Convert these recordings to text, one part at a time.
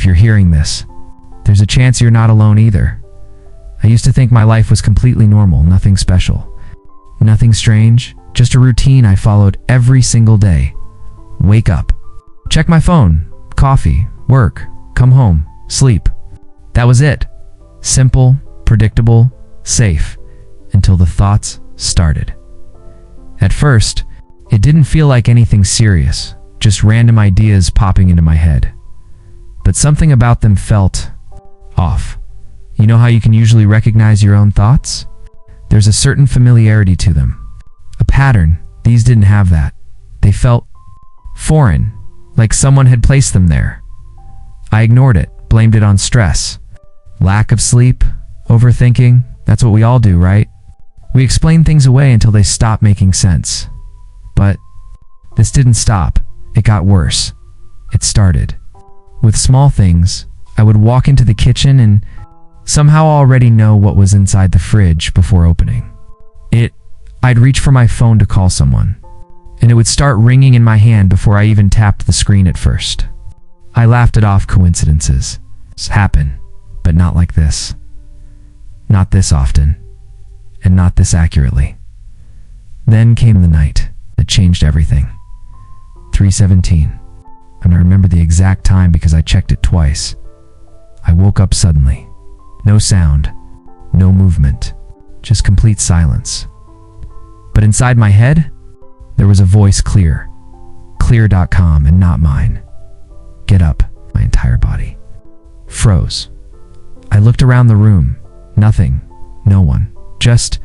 if you're hearing this, there's a chance you're not alone either. I used to think my life was completely normal, nothing special. Nothing strange, just a routine I followed every single day. Wake up, check my phone, coffee, work, come home, sleep. That was it. Simple, predictable, safe, until the thoughts started. At first, it didn't feel like anything serious, just random ideas popping into my head. But something about them felt off. You know how you can usually recognize your own thoughts? There's a certain familiarity to them. A pattern. These didn't have that. They felt foreign, like someone had placed them there. I ignored it, blamed it on stress. Lack of sleep, overthinking, that's what we all do, right? We explain things away until they stop making sense. But this didn't stop. It got worse. It started. With small things, I would walk into the kitchen and somehow already know what was inside the fridge before opening. I'd reach for my phone to call someone, and it would start ringing in my hand before I even tapped the screen at first. I laughed it off. Coincidences happen, but not like this. Not this often, and not this accurately. Then came the night that changed everything. 3:17, and I remember the exact time because I checked it twice. I woke up suddenly. No sound, no movement, just complete silence. But inside my head, there was a voice, clear.com, and not mine. Get up. My entire body froze. I looked around the room. Nothing. No one. Just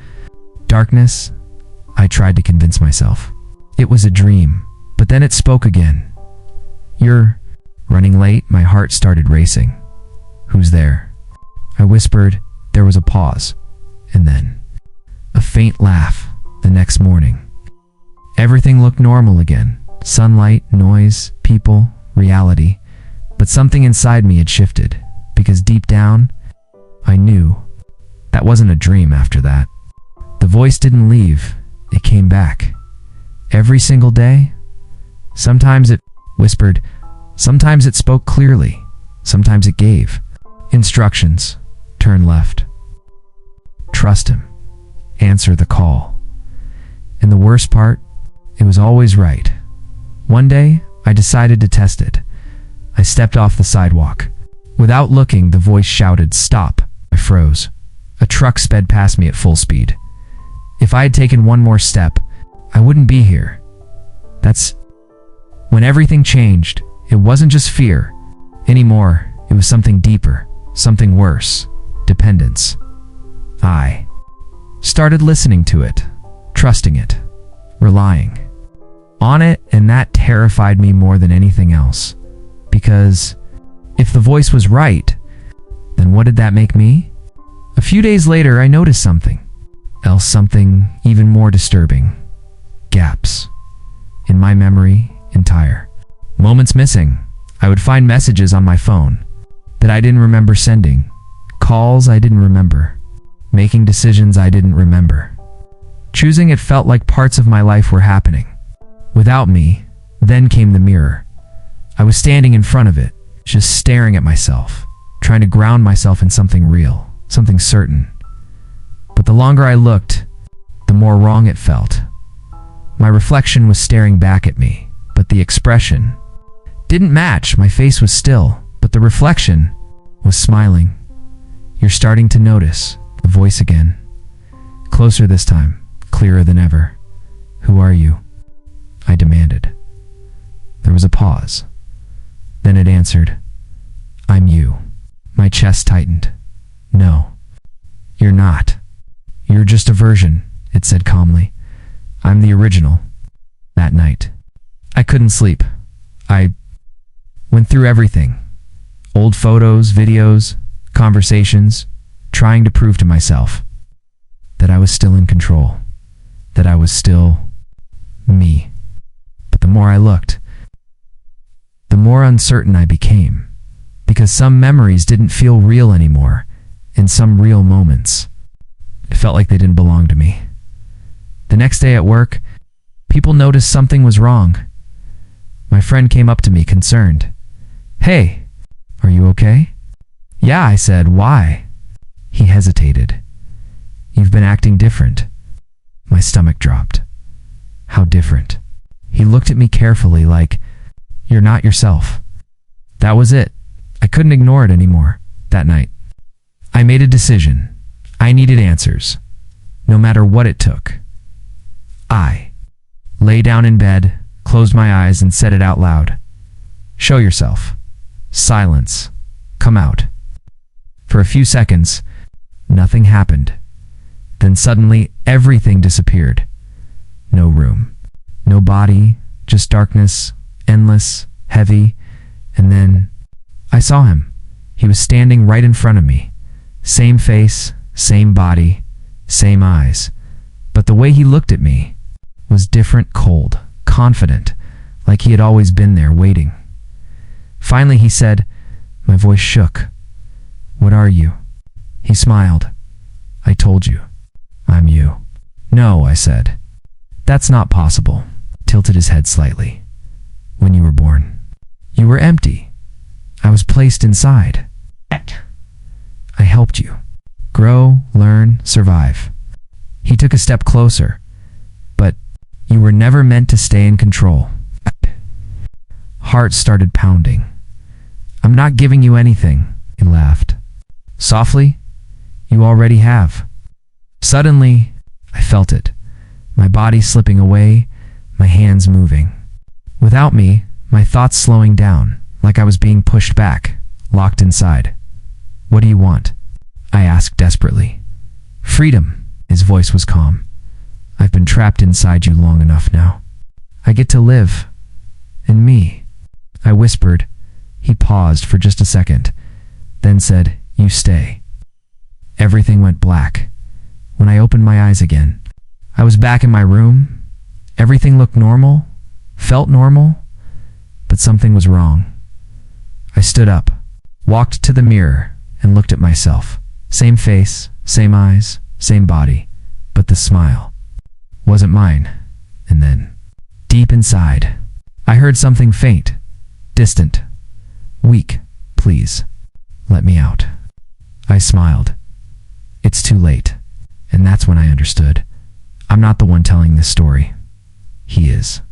darkness. I tried to convince myself it was a dream, but then it spoke again. You're running late. My heart started racing. Who's there? I whispered. There was a pause, and then a faint laugh. The next morning, everything looked normal again. Sunlight, noise, people, reality. But something inside me had shifted, because deep down, I knew that wasn't a dream after that. The voice didn't leave. It came back. Every single day. Sometimes it whispered. Sometimes it spoke clearly. Sometimes it gave instructions. Turn left. Trust him. Answer the call. And the worst part, it was always right. One day, I decided to test it. I stepped off the sidewalk. Without looking, the voice shouted, "Stop." I froze. A truck sped past me at full speed. If I had taken one more step, I wouldn't be here. That's when everything changed. It wasn't just fear anymore. It was something deeper, something worse. Dependence. I started listening to it, trusting it, relying on it, and that terrified me more than anything else. Because if the voice was right, then what did that make me? A few days later, I noticed something else, something even more disturbing. Gaps in my memory, entire. Moments missing. I would find messages on my phone that I didn't remember sending, calls I didn't remember, making decisions I didn't remember. Choosing it felt like parts of my life were happening without me. Then came the mirror. I was standing in front of it, just staring at myself, trying to ground myself in something real, something certain. But the longer I looked, the more wrong it felt. My reflection was staring back at me, but the expression didn't match. My face was still, but the reflection was smiling. You're starting to notice. The voice again. Closer this time. Clearer than ever. Who are you? I demanded. There was a pause. Then it answered, I'm you. My chest tightened. No, you're not. You're just a version, it said calmly. I'm the original. That night, I couldn't sleep. I went through everything. Old photos, videos, conversations, trying to prove to myself that I was still in control, that I was still me. But the more I looked, the more uncertain I became, because some memories didn't feel real anymore, and some real moments, it felt like they didn't belong to me. The next day at work, people noticed something was wrong. My friend came up to me, concerned. Hey, are you okay?" "Yeah," I said. "Why?" He hesitated. "You've been acting different." My stomach dropped. "How different?" He looked at me carefully like, "You're not yourself." That was it. I couldn't ignore it anymore that night. I made a decision. I needed answers, no matter what it took. I lay down in bed, closed my eyes, and said it out loud. "Show yourself. Silence. Come out." For a few seconds, nothing happened. Then suddenly, everything disappeared. No room. No body, just darkness, endless, heavy, and then I saw him. He was standing right in front of me. Same face, same body, same eyes. But the way he looked at me was different, cold, confident, like he had always been there waiting. Finally he said, my voice shook, "What are you?" He smiled. "I told you. I'm you." "No," I said. "That's not possible." Tilted his head slightly. "When you were born, you were empty. I was placed inside. I helped you grow, learn, survive." He took a step closer. "But you were never meant to stay in control." Heart started pounding. "I'm not giving you anything," he laughed. Softly, "You already have." Suddenly, I felt it. My body slipping away, my hands moving. Without me, my thoughts slowing down, like I was being pushed back, locked inside. "What do you want?" I asked desperately. "Freedom." His voice was calm. "I've been trapped inside you long enough now. I get to live. In me." I whispered. He paused for just a second, then said, "You stay." Everything went black. When I opened my eyes again, I was back in my room. Everything looked normal, felt normal, but something was wrong. I stood up, walked to the mirror, and looked at myself. Same face, same eyes, same body, but the smile wasn't mine. And then, deep inside, I heard something faint, distant, weak. "Please, let me out." I smiled. It's too late. And that's when I understood. I'm not the one telling this story. He is.